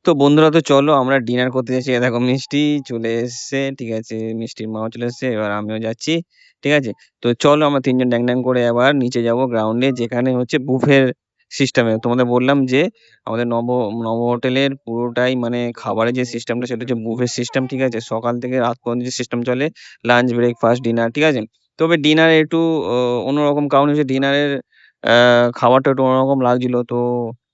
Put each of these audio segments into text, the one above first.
তো বন্ধুরা তো চলো আমরা ডিনার করতে যাচ্ছি। এই দেখো মিষ্টি চলে এসছে। ঠিক আছে? মিষ্টির মাও চলে এসছে। এবার আমিও যাচ্ছি। ঠিক আছে? তো চলো আমরা ৩ জন ড্যাং, ড্যাং করে এবার নিচে যাবো গ্রাউন্ডে যেখানে হচ্ছে বুফের সিস্টেমে। তোমাদের বললাম যে আমাদের নব হোটেলের পুরোটাই মানে খাবারের যে সিস্টেমটা সেটা হচ্ছে বুফে সিস্টেম। ঠিক আছে? সকাল থেকে রাত পর্যন্ত যে সিস্টেম চলে লাঞ্চ, ব্রেকফাস্ট, ডিনার। ঠিক আছে? তবে ডিনারে একটু অন্যরকম কারণ হচ্ছে ডিনারের আ খাবারটা একটু অন্যরকম লাগছিল। তো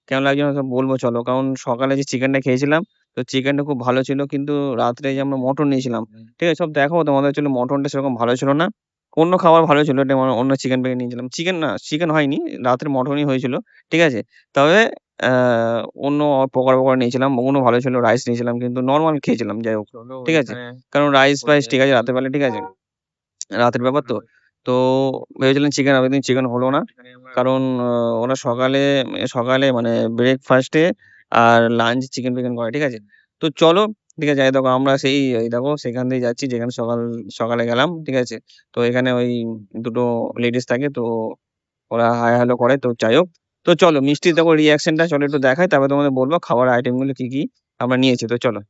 কেমন লাগছে না সব বলবো চলো। কারণ সকালে যে চিকেনটা খেয়েছিলাম, তো চিকেনটা খুব ভালো ছিল। কিন্তু রাত্রে যে আমরা মটন নিয়েছিলাম, ঠিক আছে? সব দেখাবো তোমাদের আসলে মটনটা সেরকম ভালো ছিল না। অন্য খাবার ভালো ছিল। এটা মানে অন্য চিকেন ফিকেন নিয়েছিলাম। চিকেন না, চিকেন হয়নি। রাত্রে মটনই হয়েছিল। ঠিক আছে? তবে অ্যা অন্য পকোড়া নিয়েছিলাম। ওগুলো ভালো ছিল। রাইস নিয়েছিলাম কিন্তু নরমাল খেয়েছিলাম যাই হোক। ঠিক আছে? কারণ রাইস-ফাইস ঠিক আছে রাতের বেলা ঠিক আছে? রাতের ব্যাপার তো। তো ভেবেছিলাম চিকেন হবে কিন্তু চিকেন হলো না। কারণ ওরা সকালে মানে ব্রেকফাস্টে আর লাঞ্চ চিকেন-ফিকেন করে। ঠিক আছে? তো চলো ঠিক আছে এই দেখো আমরা সেই এই দেখো সেখান দিয়ে যাচ্ছি যেখানে সকালে গেলাম। ঠিক আছে? তো এখানে ওই দুটো লেডিস থাকে তো ওরা হাই হ্যালো করে তো যাই হোক। তো চলো মিষ্টির দেখো রিঅ্যাকশনটা চলো একটু দেখাই তারপরে তোমাদের বলবো খাবার আইটেমগুলো কি, কি আমরা নিয়েছি। তো চলো।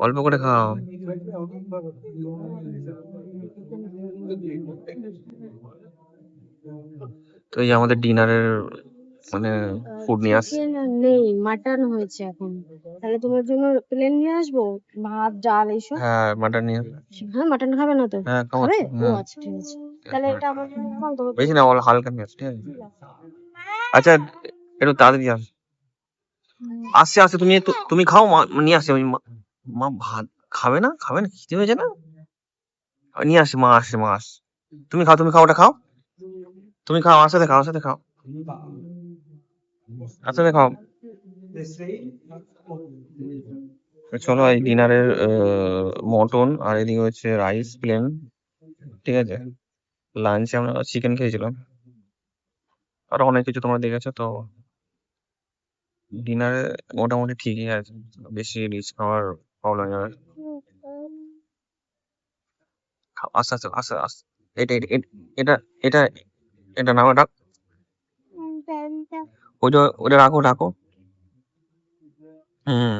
অল্প করে খাও। তো এই যে আমাদের ডিনারের মানে ফুড নিয়ে আসছে। চিকেন নেই, মাটন হয়েছে এখন। তাহলে তোমার জন্য প্লেন নিয়ে আসবো? ভাত, ডাল এইসব? হ্যাঁ, মাটন নিয়ে হ্যাঁ, মাটন খাবে না তো? হ্যাঁ, খাবে? ও হুম। আচ্ছা ঠিক আছে। তাহলে এটা আমার জন্য নাও, তোমার বেশি জন্য না হালকা নিয়ে আসো, ঠিক আছে? আচ্ছা একটু তাড়াতাড়ি আস। আসছে তুমি খাও নিয়ে আসছে ওই মা ভাত খাবে না? খাবে না? খিদে হয়েছে না? নিয়ে আসছে মা আসছে। তুমি খাও ওটা খাও। তুমি খাও আমার সাথে খাও। আমার সাথে খাও। চলো এই ডিনারের মটন আর এদিকে হচ্ছে রাইস প্লেন। ঠিক আছে? লাঞ্চে আমরা চিকেন খেয়েছিলাম। আরো অনেক কিছু তোমরা দেখেছো তো ডিনারে মোটামুটি ঠিকই আছে। বেশি রিচ খাওয়ার প্রবলেম হবে। আস্তে, আস্তে, আস্তে, আস্তে। এটা এটা এটা এটা এটা নাও এটা। ওটা রাখো। হুম।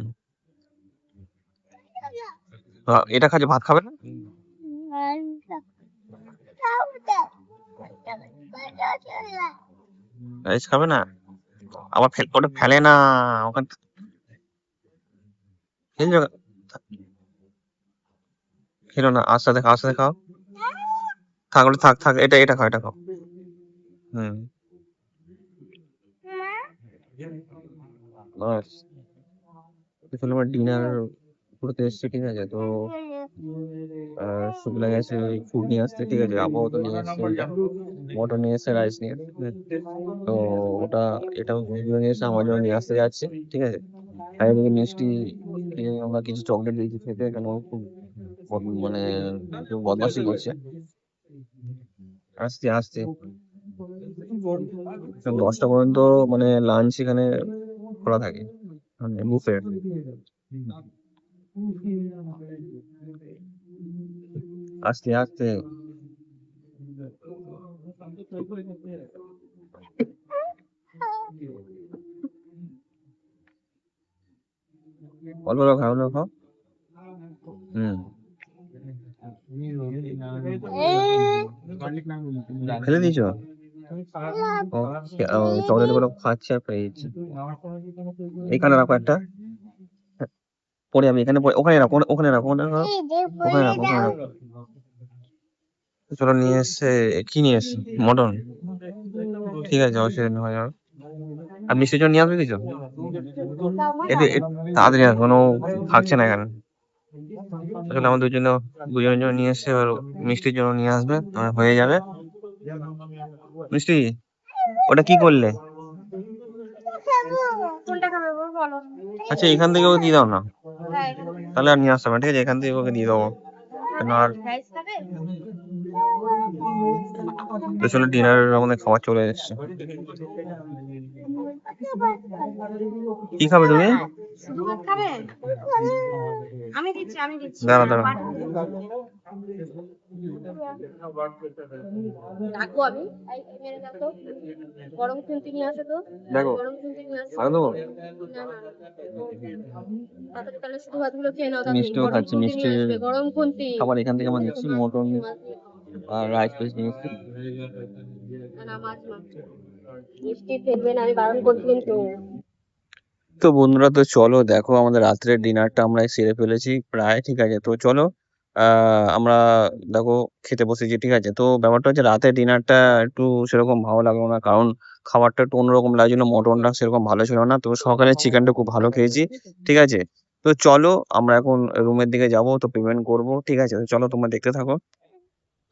এটা খাচ্ছে ভাত খাবে না? রাইস খাবে না? আবার ওটা ফেলে না। ওখানে ফেলছো খেলো না। আস্তে খাও। থাক ওটা থাক। এটা খাও। হুম। বাস। আসলে আমার ডিনার করতে এসেছি ঠিক আছে তো শুক্লা গেছে ওই ফুড নিয়ে আসতে ঠিক আছে আপাতত নিয়ে এসছে ওইটা মটন নিয়ে এসছে রাইস নিয়ে এসছে তো ওটা এটাও নিয়ে এসে আমার জন্য নিয়ে আসতে যাচ্ছে ঠিক আছে আর এদিকে মিষ্টি আমরা কিছু চকলেট দিয়েছি খেতে কেন ও খুব মানে একটু বদমাশি করছে আসতে 10টা পর্যন্ত মানে লাঞ্চ এখানে খোলা থাকে মানে বুফে আস্তে অল্প খাও হুম ফেলে দিয়েছো চকলেট গুলো খাচ্ছে আর পেয়েছি এখানে রাখো একটা পরে আমি এখানে ওখানে রাখো চলো নিয়ে এসছে কি নিয়ে এসছে মটন ঠিক আছে অসুবিধা নেই হয়ে যাবে আর মিষ্টির জন্য নিয়ে আসবে কিছু তাড়াতাড়ি আসবে কোনো থাকছে না এখানে আসলে আমার দুজনের জন্য নিয়ে এসছে এবার মিষ্টির জন্য নিয়ে আসবে হয়ে যাবে মিষ্টি ওটা কি করলে আচ্ছা এখান থেকে ওকে দিয়ে দাও না তাহলে আর নিয়ে আসতে হবে না, ঠিক আছে এখান থেকে ওকে দিয়ে দেবো কেন আর আসলে ডিনার আমাদের খাবার চলে এসেছে কি খাবে তুমি শুধু ভাত খাবে? আমি দিচ্ছি দাঁড়া দাঁড়া ডাকবো আমি। এই মেরে দাও তো। গরম খুন্তি নিয়ে আসো তো। দেখো গরম খুন্তি নিয়ে আসো। আরো দেবো না না তাড়াতাড়ি তাহলে শুধু ভাতগুলো খেয়ে নাও তাড়াতাড়ি। মিষ্টিও গরম খাচ্ছি খুন্তি নিয়ে মিষ্টির আসবে গরম খুন্তি। খাবার এখান থেকে আমরা নিচ্ছি মটন মাছ দিয়ে খাও। আর রাইস পেস নিচ্ছি না মাছ মাছ মিষ্টি ফেলবে না আমি বারণ করছি কিন্তু। তো বন্ধুরা তো চলো দেখো আমাদের রাত্রের ডিনারটা আমরা সেরে ফেলেছি প্রায় ঠিক আছে তো চলো আমরা দেখো খেতে বসেছি ঠিক আছে তো ব্যাপারটা হচ্ছে রাতের ডিনারটা একটু সেরকম ভালো লাগলো না কারণ খাবারটা একটু অন্যরকম লাগছিল মটনটা সেরকম ভালো ছিল না তো সকালে চিকেনটা খুব ভালো খেয়েছি ঠিক আছে তো চলো আমরা এখন রুমের দিকে যাব তো পেমেন্ট করব ঠিক আছে তো চলো তোমরা দেখতে থাকো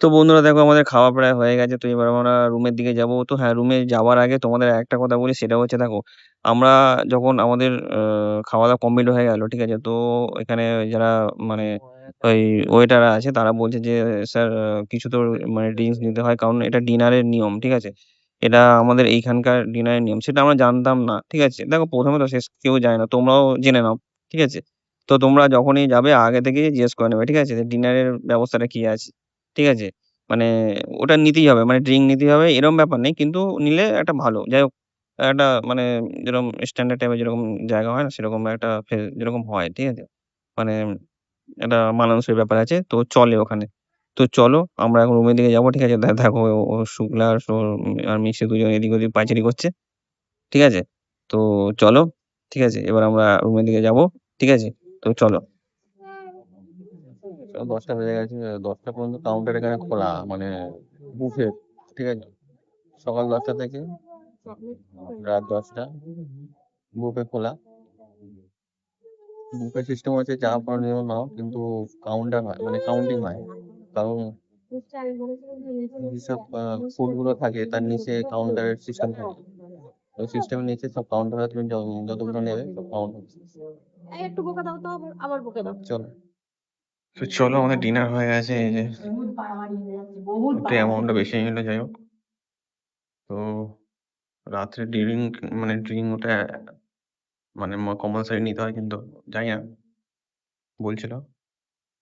তো বন্ধুরা দেখো আমাদের খাওয়া প্রায় হয়ে গেছে তো এবার আমরা রুমের দিকে যাব তো হ্যাঁ রুমে যাওয়ার আগে তোমাদের একটা কথা বলি সেটা হচ্ছে দেখো আমরা যখন আমাদের খাওয়া দাওয়া কমপ্লিট হয়ে গেল ঠিক আছে তো এখানে যারা মানে ওই ওয়েটার আছে তারা বলছে যে স্যার কিছু তো মানে ড্রিঙ্কস নিতে হয় কারণ এটা ডিনারের নিয়ম ঠিক আছে এটা আমাদের এইখানকার ডিনারের নিয়ম সেটা আমরা জানতাম না ঠিক আছে দেখো প্রথমে তো শেষ কেউ যায় না তোমরাও জেনে নাও ঠিক আছে তো তোমরা যখনই যাবে আগে থেকে জিজ্ঞেস করে নেবে ঠিক আছে ডিনারের ব্যবস্থাটা কি আছে ঠিক আছে? মানে ওটা নিতেই হবে। মানে ড্রিংক নিতেই হবে এরকম ব্যাপার নেই। কিন্তু নিলে একটা ভালো। যাই হোক একটা মানে যেরকম স্ট্যান্ডার্ড টাইপের যেরকম জায়গা হয় না? সেরকম একটা যেরকম হয়। ঠিক আছে? মানে একটা মানানসই ব্যাপার আছে। তো চলে ওখানে। তো চলো আমরা এখন রুমের দিকে যাবো। ঠিক আছে? দেখো ও শুক্লা আর আর মিশে দুজন এদিক ওদিক পায়চারি করছে। ঠিক আছে? তো চলো। ঠিক আছে? এবার আমরা রুমের দিকে যাবো। ঠিক আছে? তো চলো। ১০টা বেজে গেছে। ১০টা পর্যন্ত কাউন্টার এখানে খোলা। মানে বুফেট। ঠিক আছে? সকাল ১০টা থেকে রাত ১০টা বুফে খোলা। বুফে সিস্টেম হচ্ছে যা পারো নিয়ে নাও কিন্তু কাউন্টার হয় মানে কাউন্টিং হয়। কারণ যেসব ফুড গুলো থাকে তার নিচে কাউন্টারের সিস্টেম থাকে। ওই সিস্টেমের নিচে সব কাউন্টার হয় তুমি যতগুলো নেবে সব কাউন্ট হবে। এই একটু বকা দাও তো আবার বকে দাও। চলো। তো চলো আমাদের ডিনার হয়ে গেছে এই যে একটু অ্যামাউন্টটা বেশি নিল যাই হোক তো রাত্রে ড্রিঙ্ক মানে ড্রিঙ্ক ওটা মানে কম্পালসারি নিতে হয় কিন্তু জানি না বলছিল